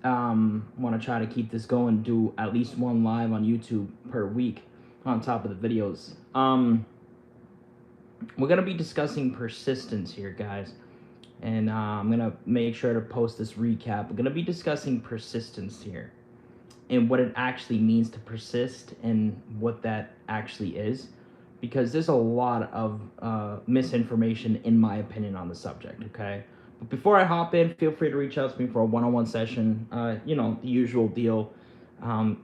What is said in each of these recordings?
Want to try to keep this going, do at least one live on YouTube per week on top of the videos. We're going to be discussing persistence here, guys. And I'm going to make sure to post this recap. We're going to be discussing persistence here and what it actually means to persist and what that actually is. Because there's a lot of misinformation, in my opinion, on the subject, okay? But before I hop in, feel free to reach out to me for a one-on-one session. The usual deal.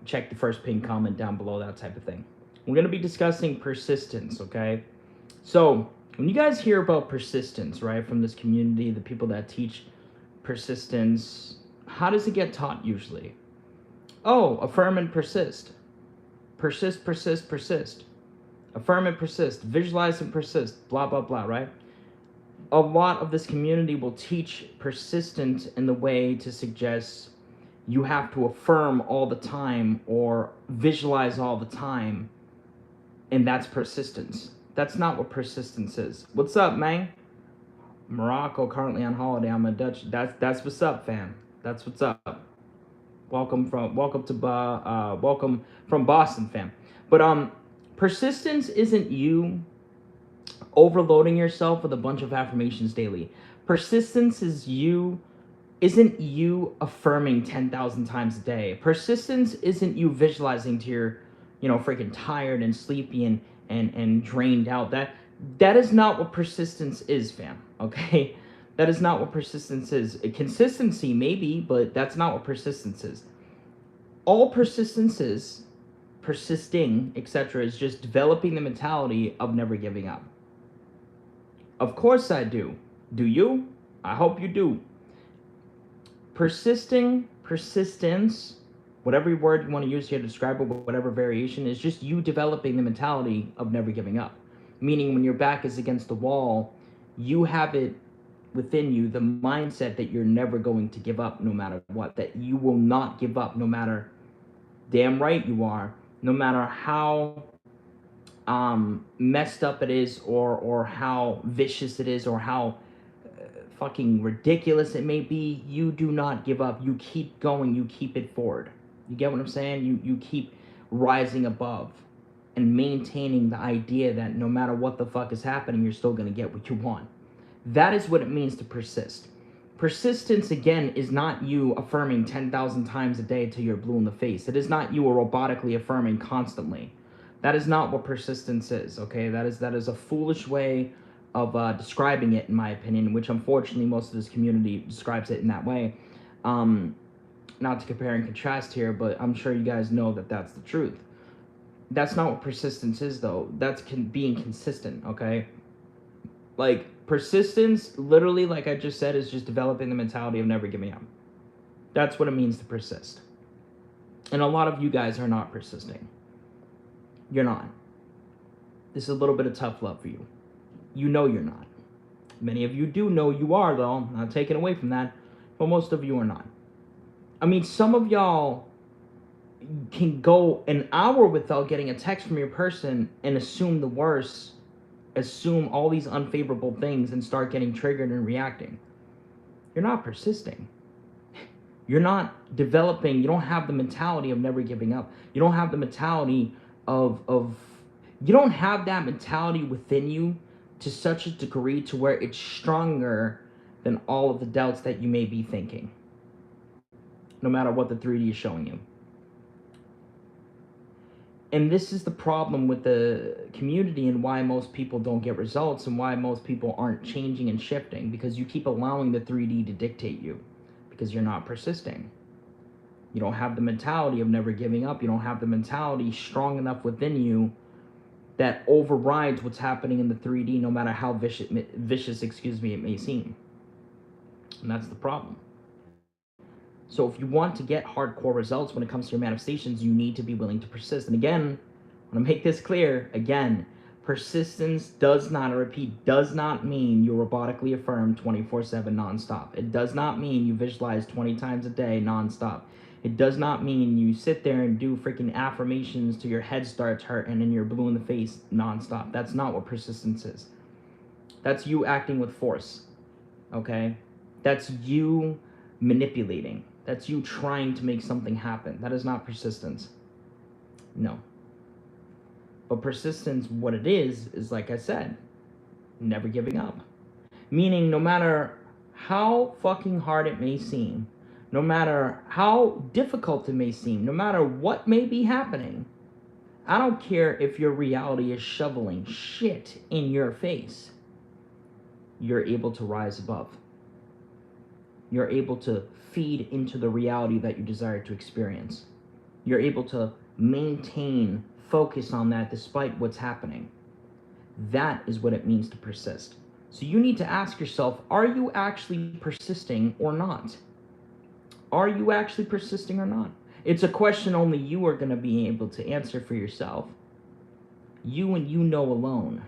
Check the first pinned comment down below, that type of thing. We're going to be discussing persistence, okay? So when you guys hear about persistence, right, from this community, the people that teach persistence, how does it get taught usually? Oh, affirm and persist. Persist, persist, persist. Affirm and persist. Visualize and persist. Blah, blah, blah, right? A lot of this community will teach persistence in the way to suggest you have to affirm all the time or visualize all the time, and that's persistence. That's not what persistence is. What's up, man? Morocco currently on holiday. I'm a Dutch. That's what's up, fam. That's what's up. Welcome from Boston, fam. But persistence isn't you overloading yourself with a bunch of affirmations daily. Persistence isn't you affirming 10,000 times a day. Persistence isn't you visualizing to your, freaking tired and sleepy and drained out. That is not what persistence is, fam. Okay? That is not what persistence is. Consistency, maybe, but that's not what persistence is. All persistence is, persisting, etc., is just developing the mentality of never giving up. Of course I do. Do you? I hope you do. Persistence, whatever word you want to use here to describe it, whatever variation, is just you developing the mentality of never giving up. Meaning when your back is against the wall, you have it within you, the mindset that you're never going to give up no matter what, that you will not give up no matter, damn right you are, no matter how messed up it is, or how vicious it is, or how fucking ridiculous it may be. You do not give up. You keep going. You keep it forward. You get what I'm saying? You keep rising above and maintaining the idea that no matter what the fuck is happening, you're still going to get what you want. That is what it means to persist. Persistence, again, is not you affirming 10,000 times a day till you're blue in the face. It is not you robotically affirming constantly. That is not what persistence is, okay? That is a foolish way of describing it, in my opinion, which unfortunately most of this community describes it in that way. Not to compare and contrast here, but I'm sure you guys know that that's the truth. That's not what persistence is, though. That's being consistent, okay? Like, persistence, literally, like I just said, is just developing the mentality of never giving up. That's what it means to persist. And a lot of you guys are not persisting. You're not. This is a little bit of tough love for you. You know you're not. Many of you do know you are, though. I'm not taking away from that. But most of you are not. I mean, some of y'all can go an hour without getting a text from your person and assume the worst, assume all these unfavorable things, and start getting triggered and reacting. You're not persisting. You're not developing. You don't have the mentality of never giving up. You don't have the mentality of you don't have that mentality within you to such a degree to where it's stronger than all of the doubts that you may be thinking, no matter what the 3D is showing you. And this is the problem with the community and why most people don't get results and why most people aren't changing and shifting, because you keep allowing the 3D to dictate you because you're not persisting. You don't have the mentality of never giving up. You don't have the mentality strong enough within you that overrides what's happening in the 3D, no matter how vicious, it may seem. And that's the problem. So if you want to get hardcore results when it comes to your manifestations, you need to be willing to persist. And again, I want to make this clear, again, persistence does not, I repeat, does not mean you robotically affirm 24/7 nonstop. It does not mean you visualize 20 times a day nonstop. It does not mean you sit there and do freaking affirmations till your head starts hurting and you're blue in the face nonstop. That's not what persistence is. That's you acting with force, okay? That's you manipulating. That's you trying to make something happen. That is not persistence. No. But persistence, what it is like I said, never giving up. Meaning, no matter how fucking hard it may seem, no matter how difficult it may seem, no matter what may be happening, I don't care if your reality is shoveling shit in your face, you're able to rise above. You're able to feed into the reality that you desire to experience. You're able to maintain focus on that despite what's happening. That is what it means to persist. So you need to ask yourself, are you actually persisting or not? Are you actually persisting or not? It's a question only you are going to be able to answer for yourself. You and you know alone.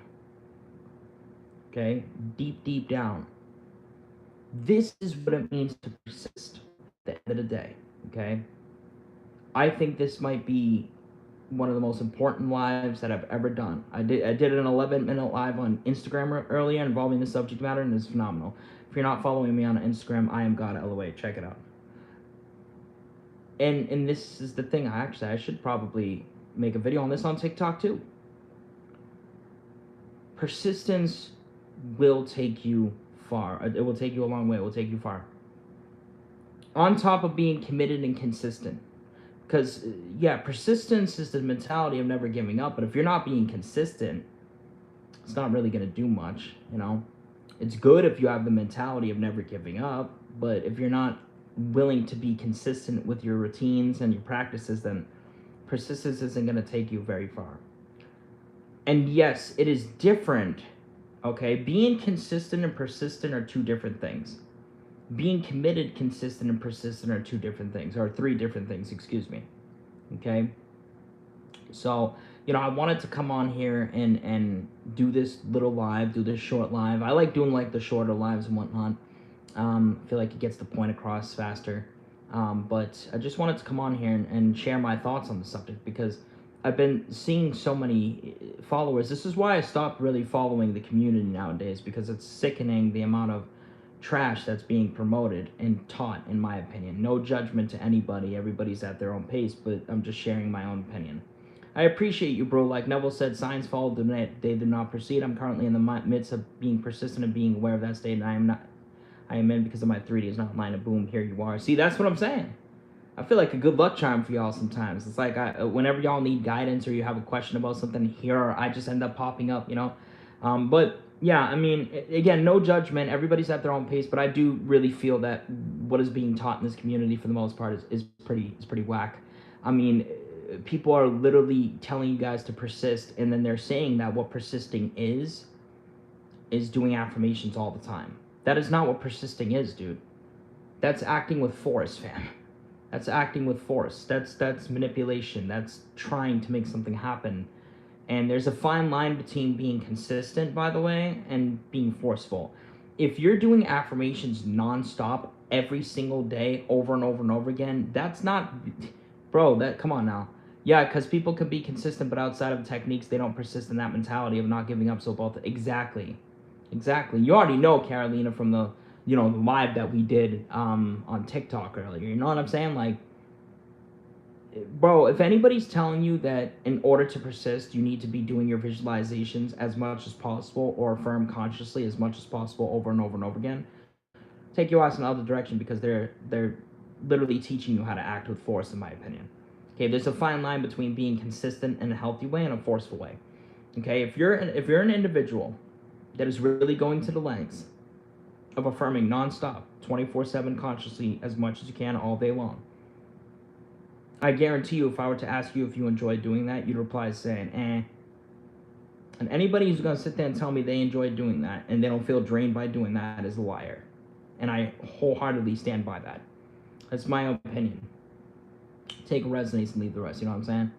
Okay? Deep, deep down. This is what it means to persist at the end of the day. Okay? I think this might be one of the most important lives that I've ever done. I did an 11-minute live on Instagram earlier involving the subject matter, and it's phenomenal. If you're not following me on Instagram, I am God LOA. Check it out. And this is the thing. I should probably make a video on this on TikTok too. Persistence will take you far. It will take you a long way. It will take you far. On top of being committed and consistent. Because, yeah, persistence is the mentality of never giving up. But if you're not being consistent, it's not really going to do much, you know? It's good if you have the mentality of never giving up. But if you're not willing to be consistent with your routines and your practices, then persistence isn't going to take you very far. And yes, it is different, okay? Being consistent and persistent are two different things. Being committed, consistent, and persistent are two different things, or three different things, excuse me. Okay? So, you know, I wanted to come on here and do this little live, do this short live. I like doing like the shorter lives and whatnot. I feel like it gets the point across faster. But I just wanted to come on here and share my thoughts on the subject because I've been seeing so many followers. This is why I stopped really following the community nowadays, because it's sickening the amount of trash that's being promoted and taught, in my opinion. No judgment to anybody. Everybody's at their own pace, but I'm just sharing my own opinion. I appreciate you, bro. Like Neville said, signs follow, they do not proceed. I'm currently in the midst of being persistent and being aware of that state, and I am in because of my 3D is not in line, and boom, here you are. See, that's what I'm saying. I feel like a good luck charm for y'all sometimes. It's like whenever y'all need guidance or you have a question about something, here I just end up popping up, you know? But yeah, I mean, again, no judgment. Everybody's at their own pace, but I do really feel that what is being taught in this community for the most part is pretty whack. I mean, people are literally telling you guys to persist, and then they're saying that what persisting is doing affirmations all the time. That is not what persisting is, dude. That's acting with force, fam. That's acting with force. That's manipulation. That's trying to make something happen. And there's a fine line between being consistent, by the way, and being forceful. If you're doing affirmations nonstop every single day, over and over and over again, that's not, bro, come on now. Yeah, because people can be consistent, but outside of techniques, they don't persist in that mentality of not giving up. So both, exactly. You already know Carolina from the live that we did on TikTok earlier. You know what I'm saying? Like, bro, if anybody's telling you that in order to persist, you need to be doing your visualizations as much as possible or affirm consciously as much as possible over and over and over again, take your ass in the other direction, because they're literally teaching you how to act with force, in my opinion. Okay, there's a fine line between being consistent in a healthy way and a forceful way. Okay, if you're an individual that is really going to the lengths of affirming nonstop, 24/7 consciously as much as you can all day long, I guarantee you, if I were to ask you if you enjoy doing that, you'd reply saying, eh. And anybody who's going to sit there and tell me they enjoy doing that and they don't feel drained by doing that is a liar. And I wholeheartedly stand by that. That's my opinion. Take a resonates and leave the rest, you know what I'm saying?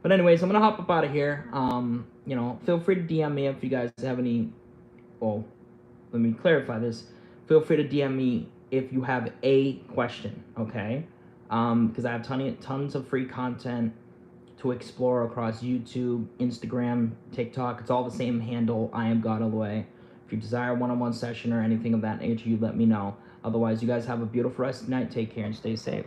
But anyways, I'm going to hop up out of here. Feel free to DM me if you guys have any, well, let me clarify this. Feel free to DM me if you have a question, okay? Because I have tons of free content to explore across YouTube, Instagram, TikTok. It's all the same handle, I am God all the way. If you desire a one-on-one session or anything of that nature, you let me know. Otherwise, you guys have a beautiful rest of the night. Take care and stay safe.